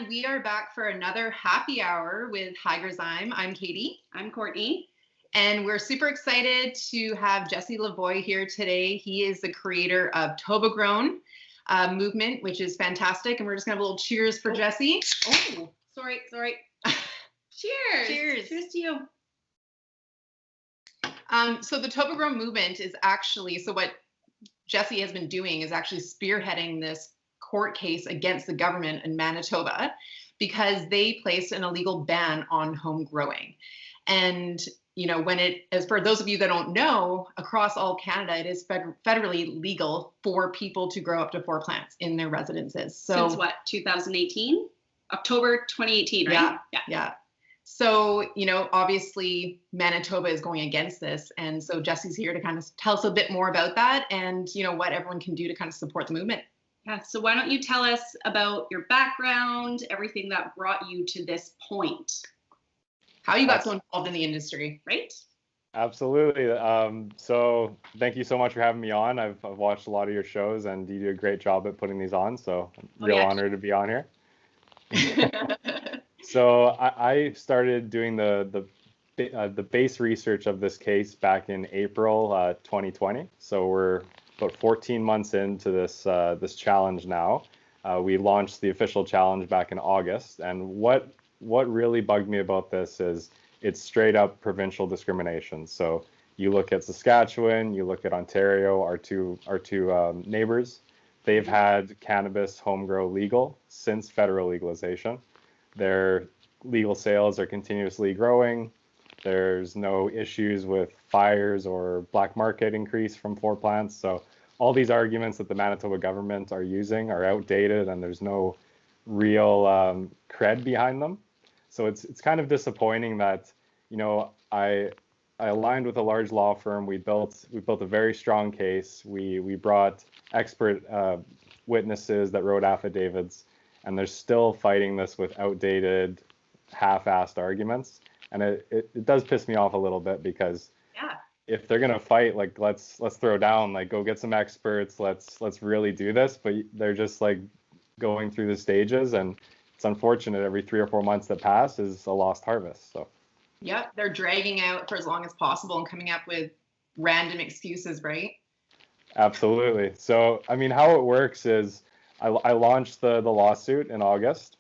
we are back for another happy hour with Hygrozyme. I'm Katie. I'm Courtney. And we're super excited to have Jesse Lavoie here today. He is the creator of TobaGrown movement, which is fantastic. And we're just going to have a little cheers for Jesse. Oh, sorry. Cheers. Cheers. Cheers to you. So the TobaGrown movement is actually, so what Jesse has been doing is actually spearheading this court case against the government in Manitoba because they placed an illegal ban on home growing. And, you know, as for those of you that don't know, across all Canada, it is federally legal for people to grow up to 4 plants in their residences. So, since what, 2018? October 2018, right? Yeah. So, you know, obviously Manitoba is going against this. And so Jesse's here to kind of tell us a bit more about that and, you know, what everyone can do to kind of support the movement. Yeah, so why don't you tell us about your background, everything that brought you to this point? How you got so involved in the industry, right? Absolutely. So thank you so much for having me on. I've watched a lot of your shows and you do a great job at putting these on. So real honor to be on here. So I started doing the base research of this case back in April 2020. So we're about 14 months into this challenge now. We launched the official challenge back in August, and what really bugged me about this is it's straight up provincial discrimination. So you look at Saskatchewan, you look at Ontario, our two neighbors. They've had cannabis home grow legal since federal legalization. Their legal sales are continuously growing. There's no issues with fires or black market increase from 4 plants. So all these arguments that the Manitoba government are using are outdated and there's no real cred behind them. So it's kind of disappointing that, you know, I aligned with a large law firm. We built a very strong case. We brought expert witnesses that wrote affidavits, and they're still fighting this with outdated, half-assed arguments. And it does piss me off a little bit because if they're gonna fight, like let's throw down, like go get some experts, let's really do this. But they're just like going through the stages, and it's unfortunate. Every 3 or 4 months that pass is a lost harvest. So yep, they're dragging out for as long as possible and coming up with random excuses, right? Absolutely. So I mean, how it works is I launched the lawsuit in August.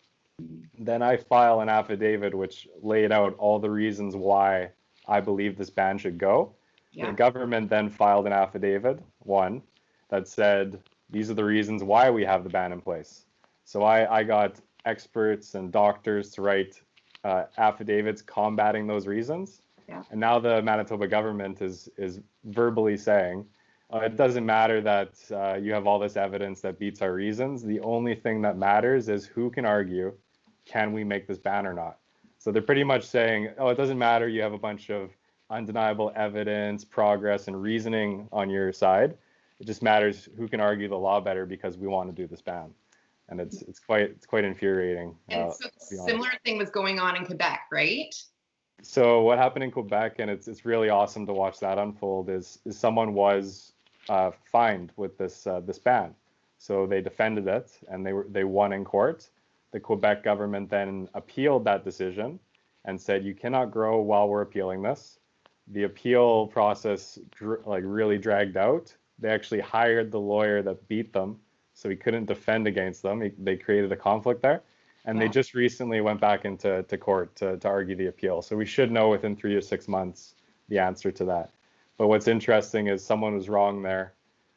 Then I file an affidavit which laid out all the reasons why I believe this ban should go. The government then filed an affidavit, one, that said, these are the reasons why we have the ban in place. So I got experts and doctors to write affidavits combating those reasons. Yeah. And now the Manitoba government is verbally saying, it doesn't matter that you have all this evidence that beats our reasons. The only thing that matters is who can argue, can we make this ban or not? So they're pretty much saying, oh, it doesn't matter. You have a bunch of undeniable evidence, progress, and reasoning on your side. It just matters who can argue the law better because we want to do this ban. And it's quite infuriating. And so similar thing was going on in Quebec, right? So what happened in Quebec, and it's really awesome to watch that unfold, is someone was fined with this ban. So they defended it and they won in court. The Quebec government then appealed that decision and said, you cannot grow while we're appealing this. The appeal process really dragged out. They actually hired the lawyer that beat them, so he couldn't defend against them. They created a conflict there. And they just recently went back into court to argue the appeal. So we should know within 3 to 6 months the answer to that. But what's interesting is someone was wrong there.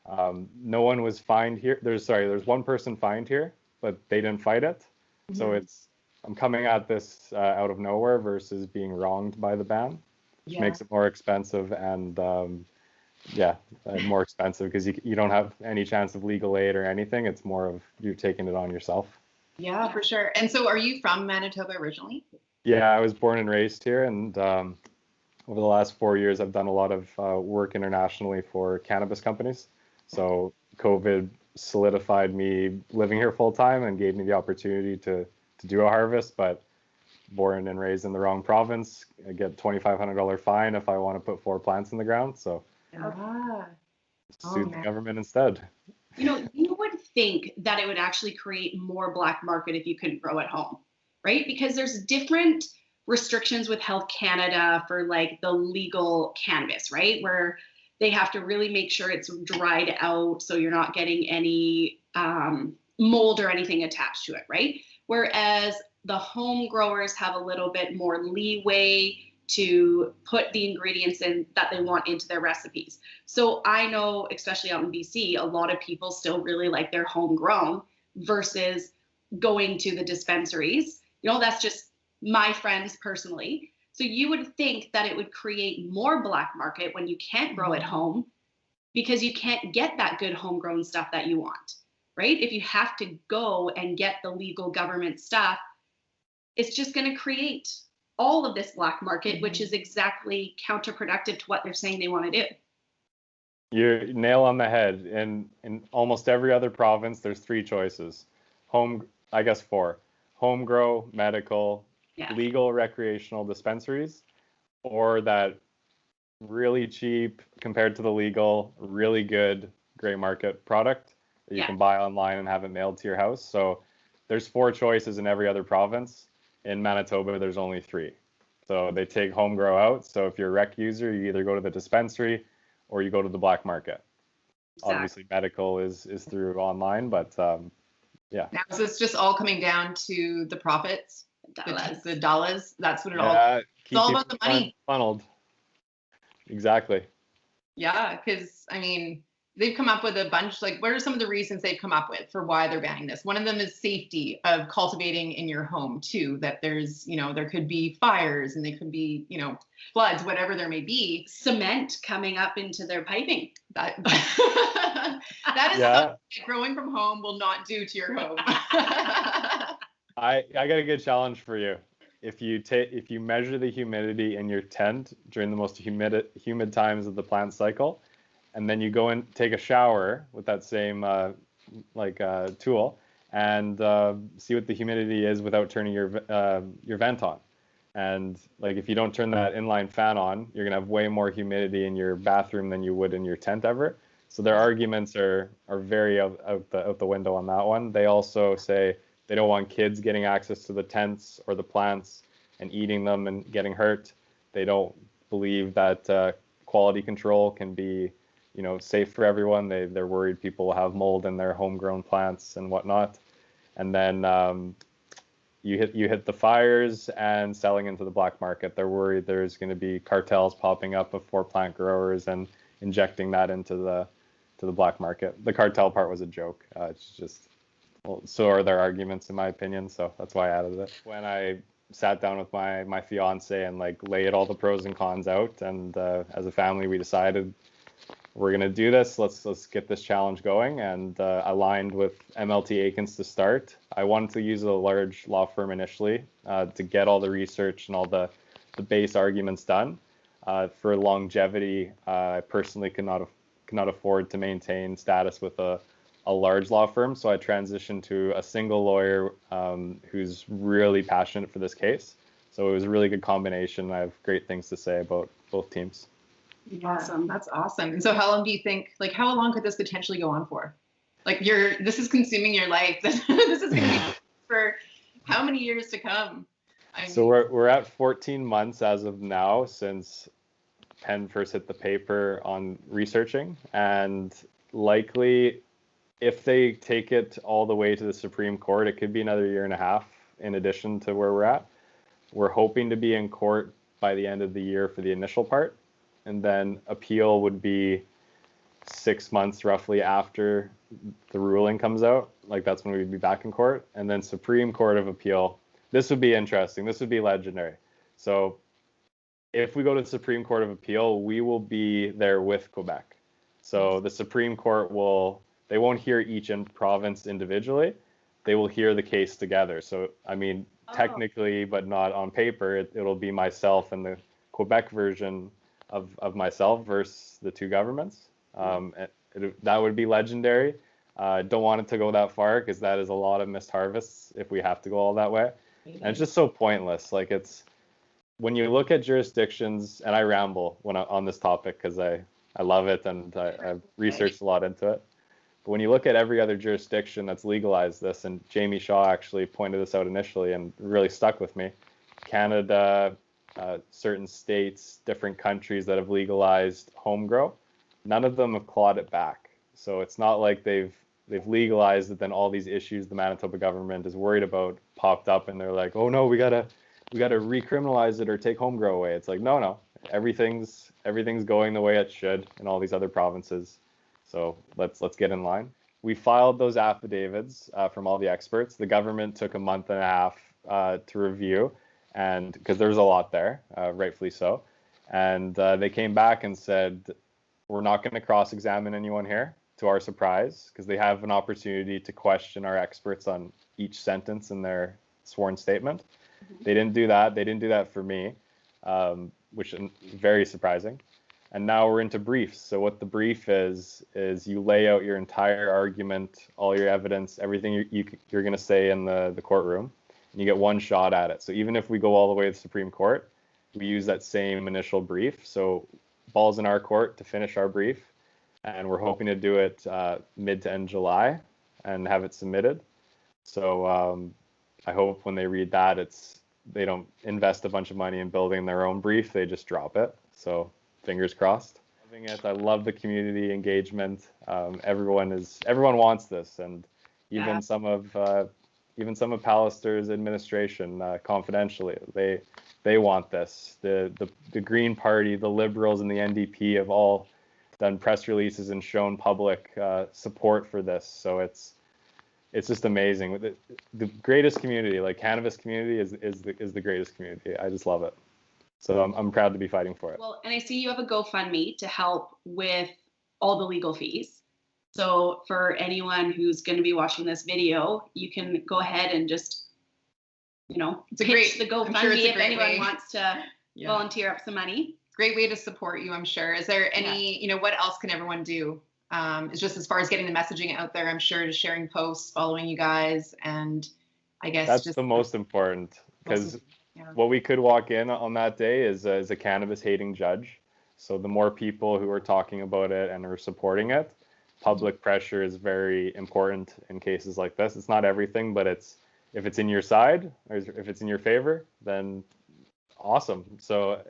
No one was fined here. There's one person fined here, but they didn't fight it. Mm-hmm. So I'm coming at this out of nowhere versus being wronged by the ban, which makes it more expensive and more expensive because you don't have any chance of legal aid or anything. It's more of you taking it on yourself. Yeah, for sure. And so are you from Manitoba originally? Yeah, I was born and raised here, and over the last 4 years, I've done a lot of work internationally for cannabis companies. So COVID solidified me living here full time and gave me the opportunity to do a harvest, but born and raised in the wrong province, I get $2,500 fine if I want to put 4 plants in the ground. So sue the government instead. You know what think that it would actually create more black market if you couldn't grow at home, right? Because there's different restrictions with Health Canada for like the legal cannabis, right? Where they have to really make sure it's dried out so you're not getting any mold or anything attached to it, right? Whereas the home growers have a little bit more leeway to put the ingredients in that they want into their recipes. So I know, especially out in BC, a lot of people still really like their homegrown versus going to the dispensaries. You know, that's just my friends personally. So you would think that it would create more black market when you can't grow at home because you can't get that good homegrown stuff that you want, right? If you have to go and get the legal government stuff, it's just going to create all of this black market, which is exactly counterproductive to what they're saying they want to do. You're nail on the head. In almost every other province, there's three choices. I guess four. Home grow, medical, legal recreational dispensaries, or that really cheap compared to the legal, really good gray market product that you can buy online and have it mailed to your house. So there's four choices in every other province. In Manitoba, there's only three. So they take home grow out. So if you're a rec user, you either go to the dispensary or you go to the black market. Exactly. Obviously, medical is through online, but yeah. Now, is this just all coming down to the profits? The dollars? That's what it all. It's all about the money. Funneled. Exactly. Yeah, because I mean, they've come up with a bunch. Like, what are some of the reasons they've come up with for why they're banning this? One of them is safety of cultivating in your home too. That there's, there could be fires and they could be, floods, whatever there may be. Cement coming up into their piping. That is something that growing from home will not do to your home. I got a good challenge for you. If you measure the humidity in your tent during the most humid times of the plant cycle, and then you go and take a shower with that same tool and see what the humidity is without turning your vent on. And like if you don't turn that inline fan on, you're gonna have way more humidity in your bathroom than you would in your tent ever. So their arguments are very out the window on that one. They also say they don't want kids getting access to the tents or the plants and eating them and getting hurt. They don't believe that quality control can be safe for everyone. They're worried people will have mold in their homegrown plants and whatnot. And then you hit the fires and selling into the black market. They're worried there's going to be cartels popping up of plant growers and injecting that into the black market. The cartel part was a joke. It's just, well, so are their arguments in my opinion. So that's why I added it. When I sat down with my fiance and laid all the pros and cons out, and as a family we decided we're going to do this. Let's get this challenge going, and aligned with MLT Aikens to start. I wanted to use a large law firm initially to get all the research and all the base arguments done. For longevity, I personally cannot afford to maintain status with a large law firm, so I transitioned to a single lawyer who's really passionate for this case. So it was a really good combination. I have great things to say about both teams. Awesome. That's awesome. And so how long do you think, how long could this potentially go on for? This is consuming your life. This is going to be for how many years to come? So we're at 14 months as of now since pen first hit the paper on researching, and likely if they take it all the way to the Supreme Court, it could be another year and a half in addition to where we're at. We're hoping to be in court by the end of the year for the initial part. And then appeal would be 6 months roughly after the ruling comes out. That's when we'd be back in court. And then Supreme Court of Appeal. This would be interesting. This would be legendary. So if we go to the Supreme Court of Appeal, we will be there with Quebec. So the Supreme Court they won't hear each province individually. They will hear the case together. So, technically, but not on paper, it'll be myself and the Quebec version of myself versus the two governments. That would be legendary. Don't want it to go that far because that is a lot of missed harvests if we have to go all that way. And it's just so pointless. It's when you look at jurisdictions, and I ramble on this topic because I love it and I've researched a lot into it. But when you look at every other jurisdiction that's legalized this, and Jamie Shaw actually pointed this out initially and really stuck with me, Canada, certain states, different countries that have legalized home grow, none of them have clawed it back. So it's not like they've legalized it, then all these issues the Manitoba government is worried about popped up, and they're like, oh no, we gotta recriminalize it or take home grow away. It's like, no, everything's going the way it should in all these other provinces. So let's get in line. We filed those affidavits from all the experts. The government took a month and a half to review, and because there's a lot there, rightfully so. And they came back and said, we're not going to cross-examine anyone here, to our surprise, because they have an opportunity to question our experts on each sentence in their sworn statement. Mm-hmm. They didn't do that. They didn't do that for me, which is very surprising. And now we're into briefs. So what the brief is you lay out your entire argument, all your evidence, everything you're going to say in the courtroom, and you get one shot at it. So even if we go all the way to the Supreme Court, we use that same initial brief. So ball's in our court to finish our brief, and we're hoping to do it mid to end July and have it submitted. So I hope when they read that, they don't invest a bunch of money in building their own brief, they just drop it. So fingers crossed. Loving it. I love the community engagement. Everyone wants this, and even some of Pallister's administration, confidentially, they want this. The Green Party, the Liberals, and the NDP have all done press releases and shown public support for this. So it's just amazing. The greatest community, like cannabis community, is the greatest community. I just love it. So I'm proud to be fighting for it. Well, and I see you have a GoFundMe to help with all the legal fees. So for anyone who's going to be watching this video, you can go ahead and just, pitch the GoFundMe if anyone wants to volunteer up some money. Great way to support you, I'm sure. Is there any, what else can everyone do? It's just as far as getting the messaging out there, I'm sure, just sharing posts, following you guys, and I guess that's just the most important, because what we could walk in on that day is a cannabis hating judge. So the more people who are talking about it and are supporting it, public pressure is very important in cases like this. It's not everything, but if it's in your side, or if it's in your favor, then awesome. So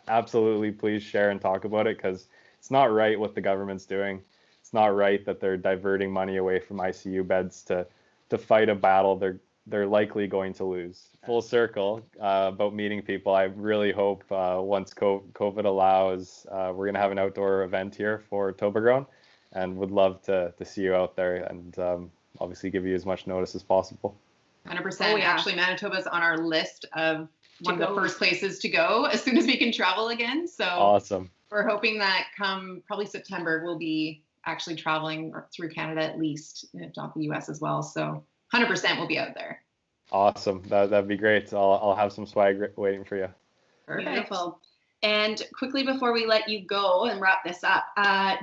absolutely, please share and talk about it, because it's not right what the government's doing. It's not right that they're diverting money away from ICU beds to fight a battle they're likely going to lose. Full circle about meeting people. I really hope once COVID allows, we're going to have an outdoor event here for TobaGrown, and would love to see you out there, and obviously give you as much notice as possible. 100%. Oh, yeah. Actually, Manitoba's on our list of one of the first places to go as soon as we can travel again. So awesome. We're hoping that come probably September, we'll be actually traveling through Canada at least, if not the US as well. So 100% we'll be out there. Awesome. That'd be great. I'll have some swag waiting for you. Perfect. Beautiful. And quickly before we let you go and wrap this up,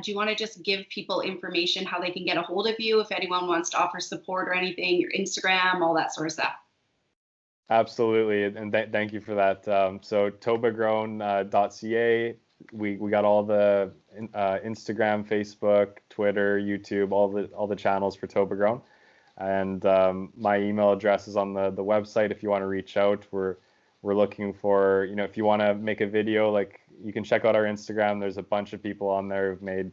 do you want to just give people information how they can get a hold of you if anyone wants to offer support or anything, your Instagram, all that sort of stuff? Absolutely, and thank you for that. So TobaGrown.ca, we got all the Instagram, Facebook, Twitter, YouTube, all the channels for TobaGrown, and my email address is on the website if you want to reach out. We're looking for, if you want to make a video, like, you can check out our Instagram. There's a bunch of people on there who've made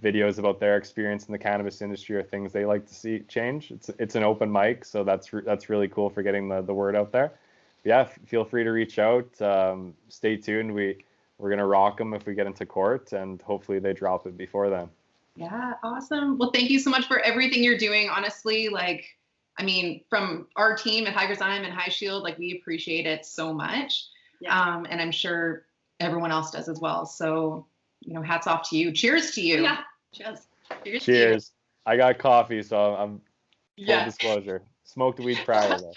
videos about their experience in the cannabis industry or things they like to see change. It's an open mic, so that's really cool for getting the word out there. But yeah, feel free to reach out. Stay tuned. We're gonna rock them if we get into court, and hopefully they drop it before then. Yeah, awesome. Well, thank you so much for everything you're doing. Honestly, from our team at Hygrozyme and High Shield, we appreciate it so much. Yeah. And I'm sure everyone else does as well. So, hats off to you. Cheers to you. Yeah. Cheers. Cheers. I got coffee, so I'm full disclosure. Smoked weed prior though.